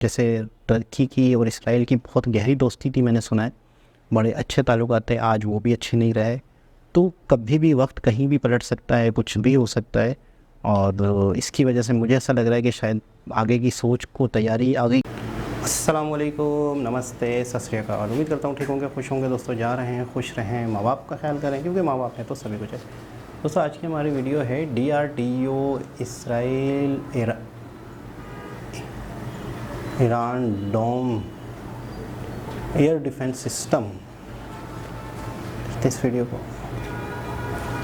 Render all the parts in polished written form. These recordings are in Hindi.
जैसे टर्की की और इसराइल की बहुत गहरी दोस्ती थी, मैंने सुना है बड़े अच्छे ताल्लुकात थे, आज वो भी अच्छे नहीं रहे। तो कभी भी वक्त कहीं भी पलट सकता है, कुछ भी हो सकता है। और इसकी वजह से मुझे ऐसा लग रहा है कि शायद आगे की सोच को तैयारी आ गई। अस्सलामुअलैकुम, नमस्ते, सत श्री अकाल। उम्मीद करता हूँ ठीक होंगे, खुश होंगे दोस्तों। जा रहे हैं, खुश रहें, माँ बाप का ख्याल करें, क्योंकि माँ बाप हैं तो सभी कुछ है। दोस्तों आज की हमारी वीडियो है DRDO इसराइल ईरान डोम एयर डिफेंस सिस्टम। इस वीडियो को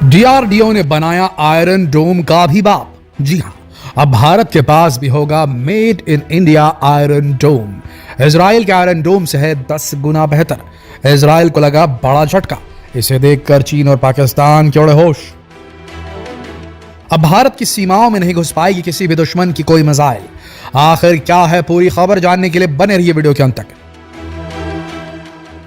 DRDO ने बनाया आयरन डोम का भी बाप। जी हां, अब भारत के पास भी होगा made in India iron dome. Israel के आयरन डोम से है 10 गुना बेहतर। इजराइल को लगा बड़ा झटका। इसे देखकर चीन और पाकिस्तान के उड़े होश। अब भारत की सीमाओं में नहीं घुस पाएगी किसी भी दुश्मन की कोई मिसाइल। आखिर क्या है पूरी खबर, जानने के लिए बने रहिए वीडियो के अंत तक।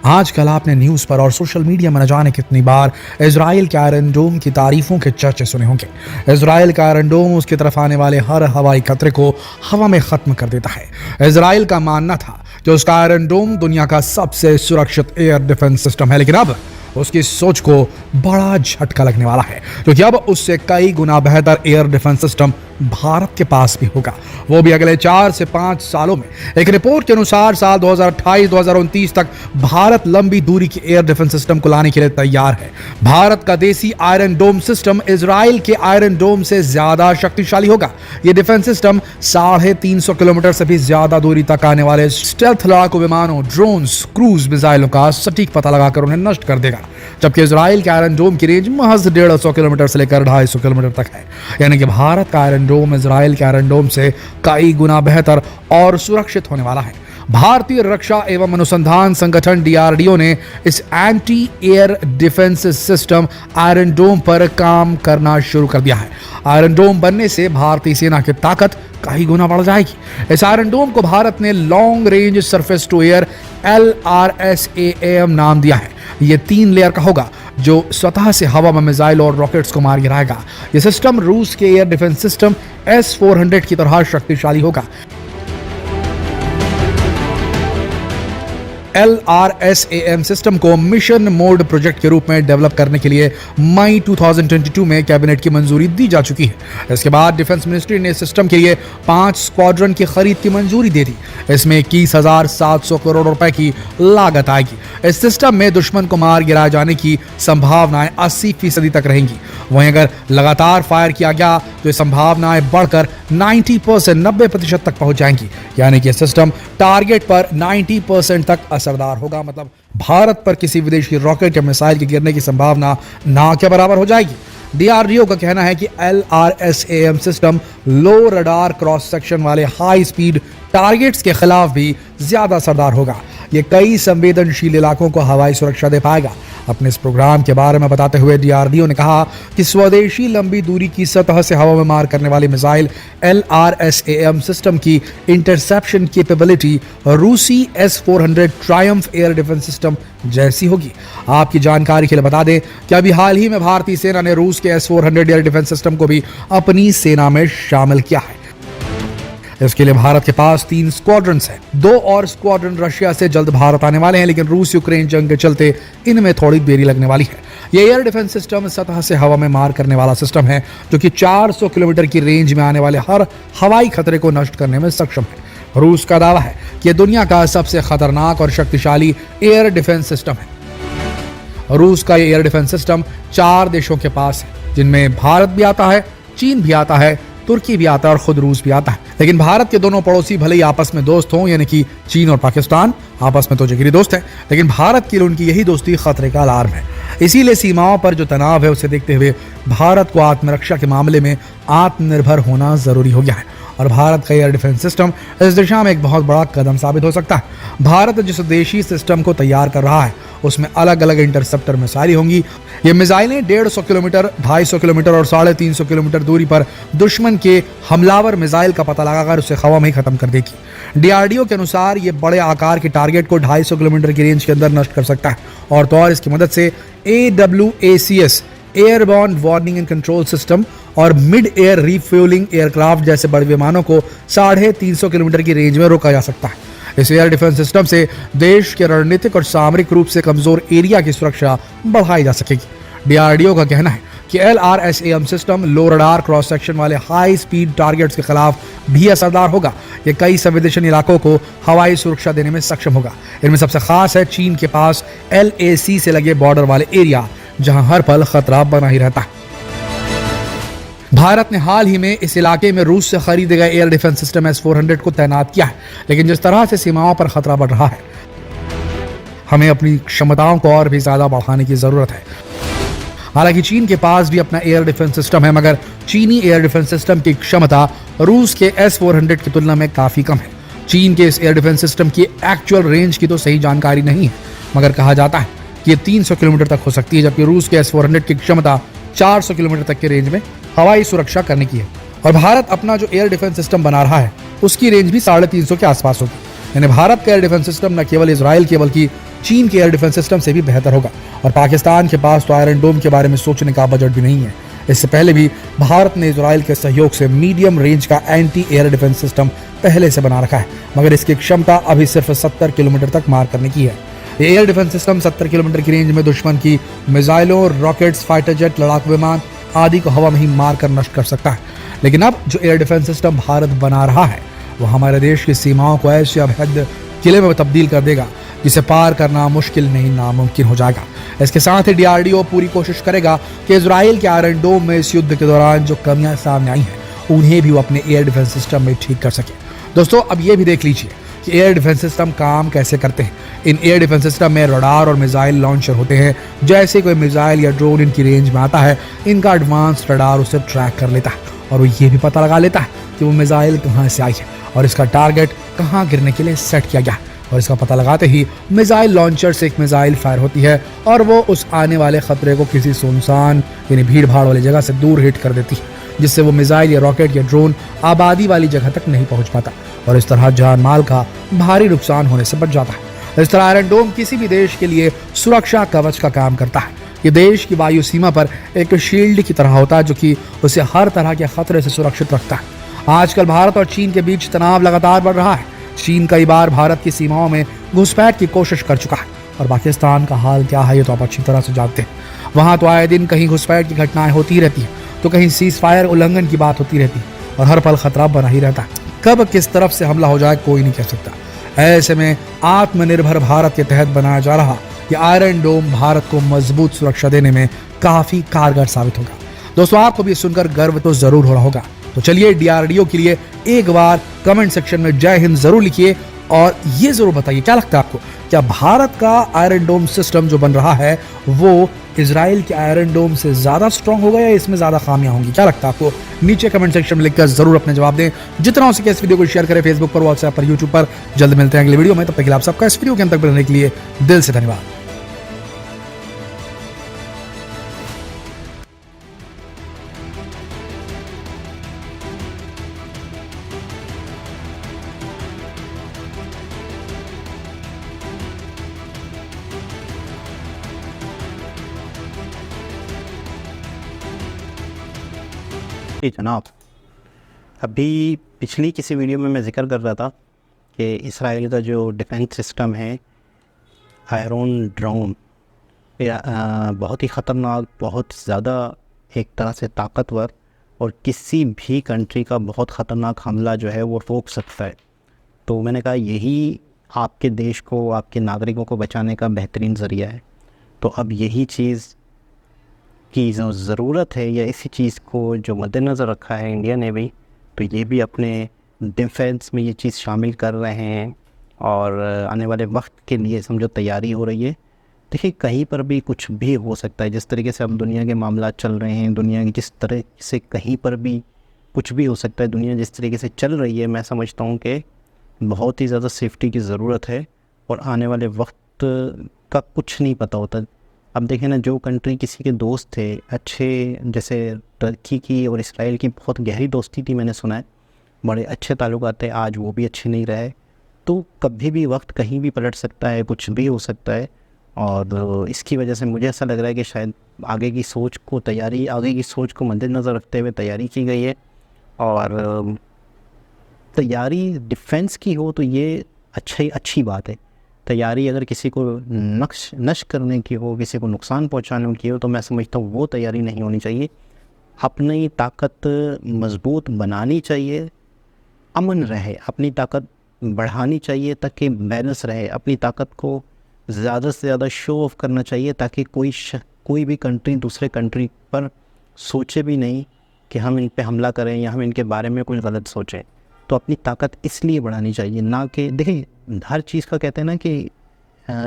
आजकल आपने न्यूज पर और सोशल मीडिया में न जाने कितनी बार इजराइल के आयरन डोम की तारीफों के चर्चे सुने होंगे। इजराइल का आयरन डोम उसकी तरफ आने वाले हर हवाई खतरे को हवा में खत्म कर देता है। इजराइल का मानना था कि उसका आयरन डोम दुनिया का सबसे सुरक्षित एयर डिफेंस सिस्टम है, लेकिन अब उसकी सोच को बड़ा झटका लगने वाला है, क्योंकि अब उससे कई गुना बेहतर एयर डिफेंस सिस्टम भारत के पास भी होगा, वो भी अगले 4 से 5 सालों में। एक रिपोर्ट के अनुसार साल 2028-2029 तक भारत लंबी दूरी के एयर डिफेंस सिस्टम को लाने के लिए तैयार है। भारत का देसी आयरन डोम सिस्टम इजराइल के आयरन डोम से ज्यादा शक्तिशाली होगा। यह डिफेंस सिस्टम 350 किलोमीटर से भी ज्यादा दूरी तक आने वाले स्टेल्थ लड़ाकू विमानों, ड्रोन्स, क्रूज मिसाइलों का सटीक पता लगाकर उन्हें नष्ट कर देगा, जबकि इजराइल के आयरन डोम की रेंज महज 150 किलोमीटर से लेकर 250 किलोमीटर तक है। यानी कि भारत का आयरन डोम इजराइल के आयरन डोम से कई गुना बेहतर और सुरक्षित होने वाला है। भारतीय रक्षा एवं अनुसंधान संगठन DRDO ने इस anti air defence system iron dome पर काम करना शुरू कर दिया है। आयरन डोम बनने से भारतीय सेना की ताकत कई गुना बढ़ जाएगी। इस आयरन डोम को भारत ने long range surface to air LRSAM नाम दिया है। ये 3 लेयर का होगा, जो स्वतः से हवा में मिसाइल और रॉकेट्स को मार गिराएगा। यह सिस्टम रूस के एयर डिफेंस सिस्टम S-400 की तरह शक्तिशाली होगा। LRSAM सिस्टम को मिशन मोड प्रोजेक्ट के रूप में डेवलप करने के लिए मई 2022 में कैबिनेट की मंजूरी दी जा चुकी है। इसके बाद डिफेंस मिनिस्ट्री ने सिस्टम के लिए 5 स्क्वाड्रन की खरीद की मंजूरी दे दी। इसमें 21,700 करोड़ रुपए की लागत आएगी। इस सिस्टम में दुश्मन को मार गिराए जाने की संभावनाएं 80% तक रहेंगी। वहीं अगर लगातार फायर किया गया तो ये संभावनाएं बढ़कर 90% तक पहुंच जाएंगी। यानी कि सिस्टम टारगेट पर 90% तक असरदार होगा। मतलब भारत पर किसी विदेशी रॉकेट या मिसाइल के गिरने की संभावना ना के बराबर हो जाएगी। DRDO का कहना है कि LRSAM सिस्टम लो रडार क्रॉस सेक्शन वाले हाई स्पीड टारगेट्स के खिलाफ भी ज्यादा असरदार होगा। ये कई संवेदनशील इलाकों को हवाई सुरक्षा दे पाएगा। अपने इस प्रोग्राम के बारे में बताते हुए DRDO ने कहा कि स्वदेशी लंबी दूरी की सतह से हवा में मार करने वाली मिसाइल LRSAM सिस्टम की इंटरसेप्शन कैपेबिलिटी रूसी S-400 Triumph air defence system जैसी होगी। आपकी जानकारी के लिए बता दें कि अभी हाल ही में भारतीय सेना ने रूस के S-400 एयर डिफेंस सिस्टम को भी अपनी सेना में शामिल किया है। इसके लिए भारत के पास 3 स्क्वाड्रन्स हैं। 2 और स्क्वाड्रन रशिया से जल्द भारत आने वाले हैं, लेकिन रूस यूक्रेन जंग के चलते इनमें थोड़ी देरी लगने वाली है। यह एयर डिफेंस सिस्टम सतह से हवा में मार करने वाला सिस्टम है, जो कि 400 किलोमीटर की रेंज में आने वाले हर हवाई खतरे को नष्ट करने में सक्षम है। रूस का दावा है कि यह दुनिया का सबसे खतरनाक और शक्तिशाली एयर डिफेंस सिस्टम है। रूस का एयर डिफेंस सिस्टम 4 देशों के पास है, जिनमें भारत भी आता है, चीन भी आता है, तुर्की भी आता है और खुद रूस भी आता है। लेकिन भारत के दोनों पड़ोसी भले ही आपस में दोस्त हों, यानी कि चीन और पाकिस्तान आपस में तो जिगरी दोस्त हैं, लेकिन भारत के लिए उनकी यही दोस्ती खतरे का अलार्म है। इसीलिए सीमाओं पर जो तनाव है उसे देखते हुए भारत को आत्मरक्षा के मामले में आत्मनिर्भर होना जरूरी हो गया है। और भारत का एयर डिफेंस सिस्टम इस दिशा में एक बहुत बड़ा कदम साबित हो सकता है। भारत जिस देशी सिस्टम को तैयार कर रहा है उसमें अलग अलग इंटरसेप्टर मिसाइलें होंगी। ये मिसाइलें 150 किलोमीटर, 250 किलोमीटर और 350 किलोमीटर दूरी पर दुश्मन के हमलावर मिसाइल का पता लगाकर उसे हवा में ही खत्म कर देगी। DRDO के अनुसार ये बड़े आकार के टारगेट को 250 किलोमीटर की रेंज के अंदर नष्ट कर सकता है और तो और इसकी मदद से AWACS airborne warning and control system और मिड एयर रिफ्यूलिंग एयरक्राफ्ट जैसे बड़े विमानों को 350 किलोमीटर की रेंज में रोका जा सकता है। इस एयर डिफेंस सिस्टम से देश के रणनीतिक और सामरिक रूप से कमजोर एरिया की सुरक्षा बढ़ाई जा सकेगी। डीआरडीओ का कहना है कि LRSAM सिस्टम लो रडार क्रॉस सेक्शन वाले हाई स्पीड टारगेट्स के खिलाफ भी असरदार होगा। ये कई संवेदनशील इलाकों को हवाई सुरक्षा देने में सक्षम होगा। इनमें सबसे खास है चीन के पास LAC से लगे बॉर्डर वाले एरिया, जहां हर पल खतरा बना ही रहता है। भारत ने हाल ही में इस इलाके में रूस से खरीदे गए एयर डिफेंस सिस्टम S-400 को तैनात किया है, लेकिन जिस तरह से सीमाओं पर खतरा बढ़ रहा है, हमें अपनी क्षमताओं को और भी ज्यादा बढ़ाने की जरूरत है। हालांकि चीन के पास भी अपना एयर डिफेंस सिस्टम है, मगर चीनी एयर डिफेंस सिस्टम की क्षमता रूस के S-400 की तुलना में काफी कम है। चीन के इस एयर डिफेंस सिस्टम की एक्चुअल रेंज की तो सही जानकारी नहीं है, मगर कहा जाता है कि ये 300 किलोमीटर तक हो सकती है, जबकि रूस के S-400 की क्षमता 400 किलोमीटर तक के रेंज में हवाई सुरक्षा करने की है। और भारत अपना जो एयर डिफेंस सिस्टम बना रहा है उसकी रेंज भी 350 के आसपास होगी। यानी भारत का एयर डिफेंस सिस्टम न केवल इजराइल के बल्कि चीन के एयर डिफेंस सिस्टम से भी बेहतर होगा। और पाकिस्तान के पास तो आयरन डोम के बारे में सोचने का बजट भी नहीं है। इससे पहले भी भारत ने इजराइल के सहयोग से मीडियम रेंज का एंटी एयर डिफेंस सिस्टम पहले से बना रखा है, मगर इसकी क्षमता अभी सिर्फ 70 किलोमीटर तक मार करने की है। ये एयर डिफेंस सिस्टम 70 किलोमीटर की रेंज में दुश्मन की मिसाइलों, रॉकेट्स, फाइटर जेट, लड़ाकू विमान आदि को हवा में ही मार कर नष्ट कर सकता है। लेकिन अब जो एयर डिफेंस सिस्टम भारत बना रहा है वो हमारे देश की सीमाओं को ऐसे अभेद्य किले में तब्दील कर देगा जिसे पार करना मुश्किल नहीं नामुमकिन हो जाएगा। इसके साथ ही डीआरडीओ पूरी कोशिश करेगा कि इजराइल के आयरन डोम में इस युद्ध के दौरान जो कमियां सामने आई हैं उन्हें भी वो अपने एयर डिफेंस सिस्टम में ठीक कर सके। दोस्तों, अब ये भी देख लीजिए कि एयर डिफेंस सिस्टम काम कैसे करते हैं। इन एयर डिफेंस सिस्टम में रडार और मिसाइल लॉन्चर होते हैं। जैसे कोई मिसाइल या ड्रोन इनकी रेंज में आता है, इनका एडवांस रडार उसे ट्रैक कर लेता है और वो ये भी पता लगा लेता है कि वो मिसाइल कहाँ से आई है और इसका टारगेट कहाँ गिरने के लिए सेट किया गया है। और इसका पता लगाते ही मिसाइल लॉन्चर से एक मिसाइल फायर होती है और वो उस आने वाले खतरे को किसी सुनसान यानी भीड़ भाड़ वाली जगह से दूर हिट कर देती है, जिससे वो मिसाइल या रॉकेट या ड्रोन आबादी वाली जगह तक नहीं पहुंच पाता और इस तरह जान माल का भारी नुकसान होने से बच जाता है। इस तरह आयरन डोम किसी भी देश के लिए सुरक्षा कवच का काम करता है। ये देश की वायु सीमा पर एक शील्ड की तरह होता है जो कि उसे हर तरह के खतरे से सुरक्षित रखता है। आजकल भारत और चीन के बीच तनाव लगातार बढ़ रहा है। चीन कई बार भारत की सीमाओं में घुसपैठ की कोशिश कर चुका है और पाकिस्तान का हाल क्या है ये तो आप अच्छी तरह से जानते हैं। वहां तो आए दिन कहीं घुसपैठ की घटनाएं होती ही रहती हैं, तो कहीं सीज फायर उल्लंघन की बात होती रहती है और हर पल खतरा बना ही रहता है। कब किस तरफ से हमला हो जाए कोई नहीं कह सकता। ऐसे में आत्मनिर्भर भारत के तहत बनाया जा रहा ये आयरन डोम भारत को मजबूत सुरक्षा देने में काफी कारगर साबित होगा। दोस्तों, आपको भी सुनकर गर्व तो जरूर हो रहा होगा। तो चलिए डीआरडीओ के लिए एक बार कमेंट सेक्शन में जय हिंद जरूर लिखिए और ये जरूर बताइए क्या लगता है आपको, क्या भारत का आयरन डोम सिस्टम जो बन रहा है वो इजराइल के आयरन डोम से ज्यादा स्ट्रांग होगा या इसमें ज्यादा खामियां होंगी? क्या लगता है आपको? नीचे कमेंट सेक्शन में लिखकर जरूर अपने जवाब दें। जितना हो सके इस वीडियो को शेयर करें फेसबुक पर, व्हाट्सएप पर, यूट्यूब पर। जल्द मिलते हैं अगले वीडियो में, तब तक के लिए आप सबका इस वीडियो के अंत तक बनने के लिए दिल से धन्यवाद। जी जनाब, अभी पिछली किसी वीडियो में मैं जिक्र कर रहा था कि इसराइल का जो डिफेंस सिस्टम है आयरन डोम बहुत ही ख़तरनाक, बहुत ज़्यादा एक तरह से ताकतवर और किसी भी कंट्री का बहुत ख़तरनाक हमला जो है वो रोक सकता है। तो मैंने कहा यही आपके देश को, आपके नागरिकों को बचाने का बेहतरीन ज़रिया है। तो अब यही चीज़ की जो ज़रूरत है या इसी चीज़ को जो मद्देनज़र रखा है इंडिया ने भी, तो ये भी अपने डिफेंस में ये चीज़ शामिल कर रहे हैं और आने वाले वक्त के लिए समझो तैयारी हो रही है। देखिए, कहीं पर भी कुछ भी हो सकता है। जिस तरीके से अब दुनिया के मामला चल रहे हैं, दुनिया की जिस तरह से कहीं पर भी कुछ भी हो सकता है, दुनिया जिस तरीके से चल रही है, मैं समझता हूँ कि बहुत ही ज़्यादा सेफ्टी की ज़रूरत है और आने वाले वक्त का कुछ नहीं पता होता। अब देखें ना, जो कंट्री किसी के दोस्त थे अच्छे, जैसे टर्की की और इसराइल की बहुत गहरी दोस्ती थी, मैंने सुना है बड़े अच्छे ताल्लुकात थे, आज वो भी अच्छे नहीं रहे। तो कभी भी वक्त कहीं भी पलट सकता है, कुछ भी हो सकता है और इसकी वजह से मुझे ऐसा लग रहा है कि शायद आगे की सोच को मद्देनज़र रखते हुए तैयारी की गई है। और तैयारी डिफेंस की हो तो ये अच्छी बात है। तैयारी अगर किसी को नष्ट करने की हो, किसी को नुकसान पहुंचाने की हो, तो मैं समझता हूँ वो तैयारी नहीं होनी चाहिए। अपनी ताकत मजबूत बनानी चाहिए, अमन रहे, अपनी ताकत बढ़ानी चाहिए ताकि बैलेंस रहे। अपनी ताकत को ज़्यादा से ज़्यादा शो ऑफ करना चाहिए ताकि कोई भी कंट्री दूसरे कंट्री पर सोचे भी नहीं कि हम इन पे हमला करें या हम इनके बारे में कुछ गलत सोचें। तो अपनी ताकत इसलिए बढ़ानी चाहिए, ना कि देखिए हर चीज़ का कहते हैं ना कि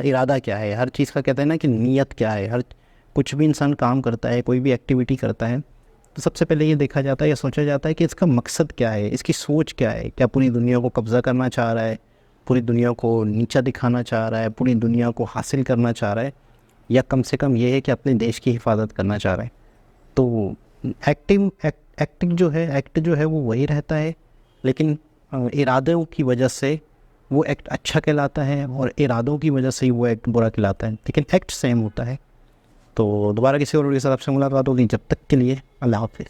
इरादा क्या है, हर चीज़ का कहते हैं ना कि नीयत क्या है। हर कुछ भी इंसान काम करता है, कोई भी एक्टिविटी करता है, तो सबसे पहले ये देखा जाता है या सोचा जाता है कि इसका मकसद क्या है, इसकी सोच क्या है। क्या पूरी दुनिया को कब्ज़ा करना चाह रहा है, पूरी दुनिया को नीचा दिखाना चाह रहा है, पूरी दुनिया को हासिल करना चाह रहा है, या कम से कम ये है कि अपने देश की हिफाजत करना चाह रहा है। तो एक्ट जो है वो वही रहता है, लेकिन इरादों की वजह से वो एक्ट अच्छा कहलाता है और इरादों की वजह से ही वो एक्ट बुरा कहलाता है, लेकिन एक्ट सेम होता है। तो दोबारा किसी और वीडियो के साथ आपसे मुलाकात होगी, जब तक के लिए अल्लाह हाफ़िज़।